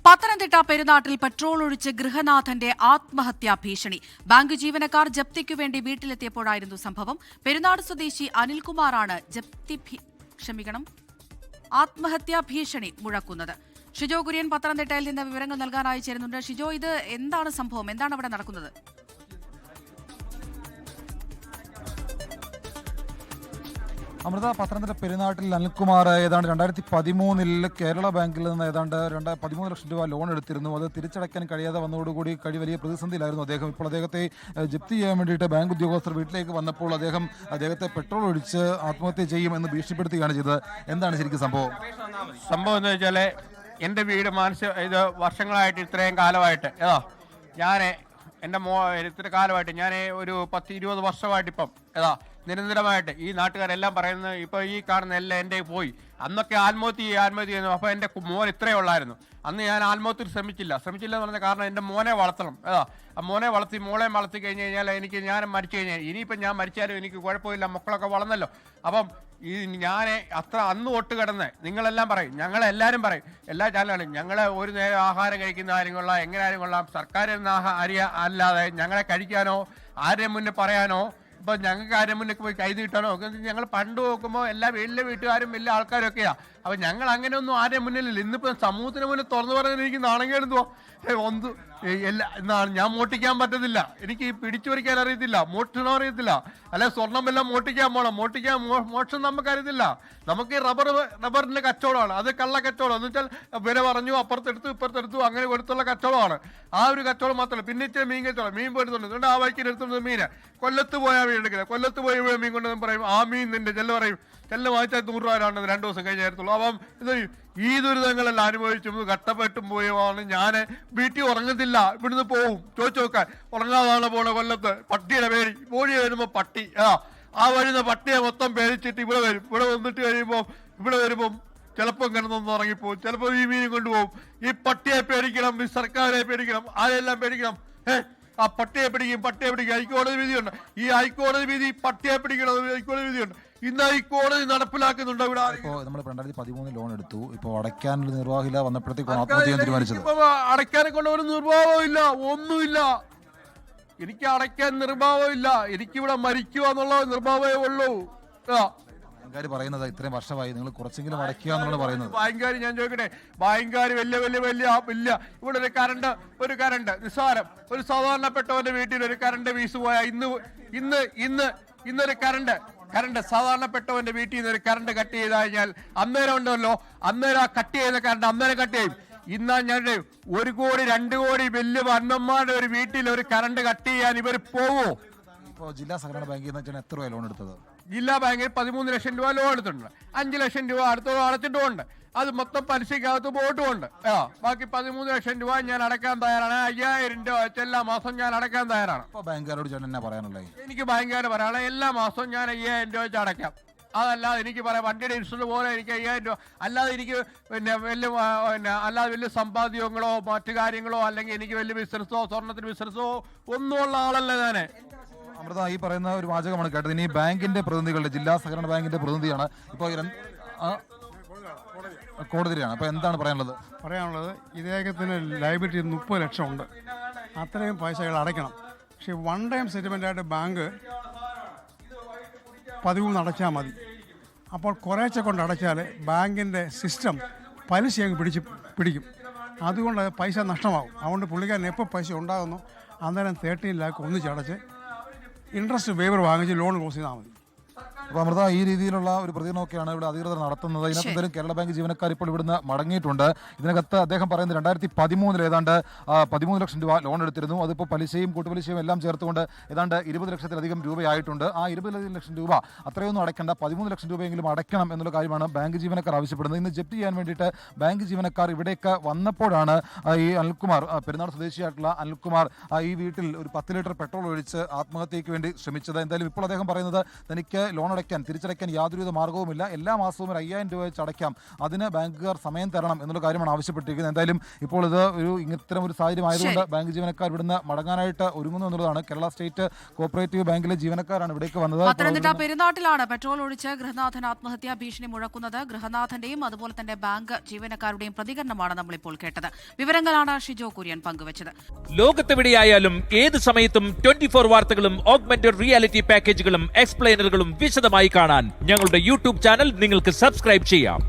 Pathanamthitta പെരുന്നാട്ടിൽ petrol ഒഴിച്ച് ഗൃഹനാഥന്റെ ആത്മഹത്യാ ഭീഷണി. ബാങ്ക് ജീവനക്കാർ ജപ്തിക്കു വേണ്ടി വീട്ടിലെത്തിയപ്പോഴായിരുന്നു സംഭവം. പെരുന്നാട് സ്വദേശി അനിൽകുമാറാണ് ആത്മഹത്യാ ഭീഷണി മുഴക്കുന്നത്. ഷിജോ കുര്യൻ പത്തനംതിട്ടയിൽ നിന്ന് വിവരങ്ങൾ നൽകാനായി ചേരുന്നുണ്ട്. ഷിജോ, ഇത് എന്താണ് സംഭവം? എന്താണ് അവിടെ നടക്കുന്നത്? അമൃത, പത്തനംതിട്ട പെരുന്നാട്ടിൽ അനിൽകുമാർ ഏതാണ്ട് 2013 കേരള ബാങ്കിൽ നിന്ന് ഏതാണ്ട് 13 ലക്ഷം രൂപ ലോൺ എടുത്തിരുന്നു. അത് തിരിച്ചടയ്ക്കാൻ കഴിയാതെ വന്നതോടുകൂടി വലിയ പ്രതിസന്ധിയിലായിരുന്നു അദ്ദേഹം. ഇപ്പോൾ അദ്ദേഹത്തെ ജപ്തി ചെയ്യാൻ വേണ്ടിയിട്ട് ബാങ്ക് ഉദ്യോഗസ്ഥർ വീട്ടിലേക്ക് വന്നപ്പോൾ അദ്ദേഹത്തെ പെട്രോൾ ഒഴിച്ച് ആത്മഹത്യ ചെയ്യുമെന്ന് ഭീഷണിപ്പെടുത്തുകയാണ് ചെയ്തത്. എന്താണ് ശരിക്കും സംഭവം? എന്ന് വെച്ചാൽ എൻ്റെ വീട് ഇത് വർഷങ്ങളായിട്ട് ഇത്രയും കാലമായിട്ട് എൻ്റെ ഇത്ര കാലമായിട്ട് ഞാൻ ഒരു 10-20 വർഷമായിട്ട് ഇപ്പം നിരന്തരമായിട്ട് ഈ നാട്ടുകാരെല്ലാം പറയുന്നത് ഇപ്പോൾ ഈ കാണുന്ന എല്ലാം എൻ്റെ പോയി. അന്നൊക്കെ ആത്മഹത്യ ചെയ്യുന്നു. അപ്പോൾ എൻ്റെ മോൻ ഇത്രയേ ഉള്ളായിരുന്നു. അന്ന് ഞാൻ ആത്മഹത്യക്ക് ശ്രമിച്ചില്ല എന്ന് പറഞ്ഞ കാരണം എൻ്റെ മോനെ വളർത്തണം. ആ മോളെ വളർത്തി കഴിഞ്ഞ് കഴിഞ്ഞാൽ ഞാൻ മരിച്ചു കഴിഞ്ഞാൽ ഇനിയിപ്പം ഞാൻ മരിച്ചാലും എനിക്ക് കുഴപ്പമില്ല, മക്കളൊക്കെ വളർന്നല്ലോ. അപ്പം ഞാൻ അന്ന് തൊട്ട് കിടന്ന് നിങ്ങളെല്ലാം പറയും, ഞങ്ങളെല്ലാവരും പറയും, എല്ലാ ചാനലുകളും ഞങ്ങളെ ഒരു നേരം ആഹാരം കഴിക്കുന്ന ആരും കൊള്ളാം, എങ്ങനെ ആരും കൊള്ളാം, സർക്കാരിൽ നിന്ന് അല്ലാതെ ഞങ്ങളെ കഴിക്കാനോ ആരെയും മുന്നേ പറയാനോ ഇപ്പം ഞങ്ങൾക്ക് ആരും മുന്നേ പോയി കൈ നീട്ടാനോ ഞങ്ങൾ പണ്ട് നോക്കുമ്പോൾ എല്ലാ വീട്ടുകാരും വലിയ ആൾക്കാരൊക്കെയാണ്. അപ്പം ഞങ്ങൾ അങ്ങനെയൊന്നും ആരെയും മുന്നിലില്ല. ഇന്നിപ്പം സമൂഹത്തിന് മുന്നിൽ തുറന്നു പറയുന്നത് എനിക്ക് നാണങ്ങേടുന്നോ ഞാൻ മോട്ടിക്കാൻ പറ്റത്തില്ല, എനിക്ക് പിടിച്ചു പറിക്കാൻ അറിയത്തില്ല, മോഷണം അറിയത്തില്ല, അല്ലെ സ്വർണം എല്ലാം മോട്ടിക്കാൻ പോകണം, മോഷണം നമുക്കറിയത്തില്ല. നമുക്ക് ഈ റബ്ബറിന്റെ കച്ചവടമാണ്, അത് കള്ള കച്ചവടം എന്ന് വെച്ചാൽ വില പറഞ്ഞു ഇപ്പുറത്തെടുത്തു അങ്ങനെ കൊടുത്തുള്ള കച്ചവടമാണ്. ആ ഒരു കച്ചവടം മാത്രമല്ല. പിന്നെ ഇച്ചിരി മീൻ കച്ചവടം, മീൻ പോരുന്നുണ്ട്, ആ വൈക്കിന് എടുത്തുന്നത് മീന് കൊല്ലത്ത് പോയാൽ മീൻ എടുക്കുന്നത്, കൊല്ലത്ത് പോയി ഇവിടെ മീൻ കൊണ്ടുവന്ന് പറയും ആ മീൻ നിന്റെ ചെല്ല് പറയും, ചെല്ല് വാങ്ങിച്ചാൽ 100 രൂപ 2 ദിവസം കഴിഞ്ഞ് ചേർത്തുള്ളൂ. അപ്പം ഈ ദുരിതങ്ങളെല്ലാം അനുഭവിച്ചും കഷ്ടപ്പെട്ടും പോയാണ് ഞാൻ വീട്ടിൽ ഉറങ്ങത്തില്ല. ഇവിടുന്ന് പോവും ചോദിച്ചു നോക്കാൻ, ഉറങ്ങാതാണ് പോണ കൊല്ലത്ത് പട്ടിയുടെ പേടി പോഴി വരുമ്പോൾ പട്ടി ആ വരുന്ന പട്ടിയെ മൊത്തം പേടിച്ചിട്ട് ഇവിടെ വരും. ഇവിടെ വന്നിട്ട് വരുമ്പം ചിലപ്പോൾ കിടന്നൊന്ന് ഉറങ്ങിപ്പോവും, ചിലപ്പോൾ ഈ മീനും കൊണ്ടുപോകും. ഈ പട്ടിയെ പേടിക്കണം, ഈ സർക്കാരെ പേടിക്കണം, ആരെല്ലാം പേടിക്കണം. ആ പട്ടിയെ പിടിക്കും. ഹൈക്കോടതി വിധിയുണ്ട്. ഈ ഹൈക്കോടതി വിധി പട്ടിയെ പിടിക്കണം, ഹൈക്കോടതി വിധിയുണ്ട്. ഇന്ന് ഹൈക്കോടതി നടപ്പിലാക്കുന്നുണ്ട്. ഇവിടെ നമ്മൾ 2013 ലോൺ എടുത്തു, ഇപ്പോൾ അടയ്ക്കാനുള്ള നിർവാഹമില്ല, വന്നപ്പോഴത്തേക്ക് ആത്മഹത്യ തീരുമാനിച്ചത്. അടയ്ക്കാനെ കൊണ്ട് ഒരു നിർഭാവവും ഇല്ല, ഒന്നുമില്ല. എനിക്ക് അടയ്ക്കാൻ നിർഭാവമില്ല, എനിക്കിവിടെ മരിക്കുക എന്നുള്ള നിർഭാവമേ ഉള്ളൂ. ബാങ്കുകാർ പറയുന്നത് ഇത്രയും വർഷമായി നിങ്ങൾ കുറച്ചെങ്കിലും അടയ്ക്കുക എന്നാണ് പറയുന്നത്. ബാങ്കുകാർ ഞാൻ ചോദിക്കട്ടെ, ബാങ്കുകാർ വലിയ ഇവിടെ ഒരു കറണ്ട് നിസ്സാരം ഒരു സാധാരണപ്പെട്ടവന്റെ വീട്ടിൽ ഒരു കറണ്ട് വീസ് പോയാൽ ഇന്നൊരു കറണ്ട് സാധാരണപ്പെട്ടവന്റെ വീട്ടിൽ നിന്ന് ഒരു കറണ്ട് കട്ട് ചെയ്ത് കഴിഞ്ഞാൽ അന്നേരം ആ കട്ട് ചെയ്യുന്ന കറണ്ട് അന്നേരം കട്ട് ചെയ്യും. ഇന്നാ ഞാൻ 1 കോടി 2 കോടി വലിയ വന്നന്മാരുടെ ഒരു വീട്ടിൽ ഒരു കറണ്ട് കട്ട് ചെയ്യാൻ ഇവർ പോവോ? ഇപ്പോൾ ജില്ലാ സഹകരണ ബാങ്കിൽ നിന്ന് എത്ര രൂപ ലോൺ എടുത്തത്? ജില്ലാ ബാങ്കിൽ 13 ലക്ഷം രൂപ ലോൺ എടുത്തിട്ടുണ്ട്. 5 ലക്ഷം രൂപ അടുത്തോളം അടച്ചിട്ടുമുണ്ട്. അത് മൊത്തം പലിശക്കകത്ത് പോയിട്ടുമുണ്ട്. ബാക്കി 13 ലക്ഷം രൂപ ഞാൻ അടയ്ക്കാൻ തയ്യാറാണ്. 5000 രൂപ വെച്ച് എല്ലാ മാസം ഞാൻ അടയ്ക്കാൻ തയ്യാറാണ്. ബാങ്കുകാരോട് ചേട്ടൻ പറയാനുള്ളത്? എനിക്ക് ബാങ്കുകാർ പറയാനുള്ളത് എല്ലാ മാസവും ഞാൻ 5000 രൂപ വെച്ച് അടയ്ക്കാം. അതല്ലാതെ എനിക്ക് പറയാം വണ്ടിയുടെ ഇൻഷുറൻസ് പോലെ എനിക്ക് 5000 രൂപ അല്ലാതെ എനിക്ക് വലിയ സമ്പാദ്യങ്ങളോ മറ്റു കാര്യങ്ങളോ അല്ലെങ്കിൽ എനിക്ക് വലിയ ബിസിനസ്സോ സ്വർണ്ണത്തിന് ബിസിനസ്സോ ഒന്നുമുള്ള ആളല്ല ഞാൻ. അമൃത, ഈ പറയുന്ന ഒരു വാചകമാണ് കേട്ടത്. ഇനി ബാങ്കിന്റെ പ്രതിനിധികളുടെ ജില്ലാ സഹകരണ ബാങ്കിന്റെ പ്രതിനിധിയാണ് ഇപ്പോൾ കോടതിയിലാണ്. അപ്പോൾ എന്താണ് പറയാനുള്ളത്? ഇദ്ദേഹത്തിന് ലയബിലിറ്റി 30 ലക്ഷം ഉണ്ട്. അത്രയും പൈസകൾ അടയ്ക്കണം. പക്ഷേ 1 ടൈം സെറ്റിൽമെൻ്റായിട്ട് ബാങ്ക് 13 അടച്ചാൽ മതി. അപ്പോൾ കുറേശ്ശെ കൊണ്ട് അടച്ചാൽ ബാങ്കിൻ്റെ സിസ്റ്റം പലിശ അങ്ങ് പിടിക്കും. അതുകൊണ്ട് പൈസ നഷ്ടമാകും. അതുകൊണ്ട് പുള്ളിക്കാരൻ എപ്പോൾ പൈസ ഉണ്ടാകുന്നു അന്നേരം 13 ലാക്ക് ഒന്നിച്ചടച്ച് ഇൻട്രസ്റ്റ് വേവർ വാങ്ങിച്ച് ലോൺ ക്ലോസ് ചെയ്താൽ മതി. അപ്പോൾ അമൃത, ഈ രീതിയിലുള്ള ഒരു പ്രതികരണമൊക്കെയാണ് ഇവിടെ അധികൃതർ നടത്തുന്നത്. ഇതിനകത്ത് കേരള ബാങ്ക് ജീവനക്കാർ ഇപ്പോൾ ഇവിടുന്ന് മടങ്ങിയിട്ടുണ്ട്. ഇതിനകത്ത് അദ്ദേഹം പറയുന്നത് 2013 ഏതാണ്ട് 13 ലക്ഷം രൂപ ലോൺ എടുത്തിരുന്നു. അതിപ്പോൾ പലിശയും കൂട്ടുപലിശയും എല്ലാം ചേർത്തുകൊണ്ട് ഏതാണ്ട് 20 ലക്ഷത്തിലധികം രൂപയായിട്ടുണ്ട്. ആ 20 ലക്ഷം രൂപ അത്രയൊന്നും അടയ്ക്കേണ്ട, 13 ലക്ഷം രൂപയെങ്കിലും അടയ്ക്കണം എന്നുള്ള കാര്യമാണ് ബാങ്ക് ജീവനക്കാർ ആവശ്യപ്പെടുന്നത്. ഇന്ന് ജപ്തി ചെയ്യാൻ വേണ്ടിയിട്ട് ബാങ്ക് ജീവനക്കാർ ഇവിടേക്ക് വന്നപ്പോഴാണ് ഈ അനിൽകുമാർ, പെരുന്നാട് സ്വദേശിയായിട്ടുള്ള അനിൽകുമാർ ഈ വീട്ടിൽ ഒരു 10 ലിറ്റർ പെട്രോൾ ഒഴിച്ച് ആത്മഹത്യയ്ക്ക് വേണ്ടി ശ്രമിച്ചത്. എന്തായാലും ഇപ്പോൾ അദ്ദേഹം പറയുന്നത് തനിക്ക് ലോൺ തിരിച്ചടയ്ക്കാൻ യാതൊരുവിധ മാർഗവുമില്ല. എല്ലാ മാസവും ഒരു 5000 രൂപ വെച്ച് അടയ്ക്കാം. അതിന് ബാങ്കുകാർ സമയം തരണം എന്നുള്ള കാര്യമാണ് ആവശ്യപ്പെട്ടിരിക്കുന്നത്. എന്തായാലും ഇപ്പോൾ ഇത് ഇത്തരം ഒരു സാഹചര്യം ആയതുകൊണ്ട് ബാങ്ക് ജീവനക്കാർ ഇവിടുന്ന് മടങ്ങാനായിട്ട് ഒരുങ്ങുന്നു എന്നുള്ളതാണ്. കേരള സ്റ്റേറ്റ് കോഓപ്പറേറ്റീവ് ബാങ്കിലെ ജീവനക്കാരാണ് ഇവിടേക്ക് വന്നത്. പത്തനംതിട്ട പെരുന്നാട്ടിലാണ് പെട്രോൾ ഒഴിച്ച് ഗൃഹനാഥൻ ആത്മഹത്യാ ഭീഷണി മുഴക്കുന്നത്. ഗൃഹനാഥന്റെയും അതുപോലെ തന്നെ ബാങ്ക് ജീവനക്കാരുടെയും പ്രതികരണമാണ് നമ്മളിപ്പോൾ കേട്ടത്. വിവരങ്ങളാണ് ഷിജോ കുര്യൻ പങ്കുവച്ചത്. ലോകത്തെവിടെയായാലും ഏത് സമയത്തും 24 വാർത്തകളും ഓഗ്മെന്റഡ് റിയാലിറ്റി പാക്കേജുകളും എക്സ്പ്ലെയിനറുകളും വിശദമായി കാണാൻ ഞങ്ങളുടെ യൂട്യൂബ് ചാനൽ നിങ്ങൾക്ക് സബ്സ്ക്രൈബ് ചെയ്യാം.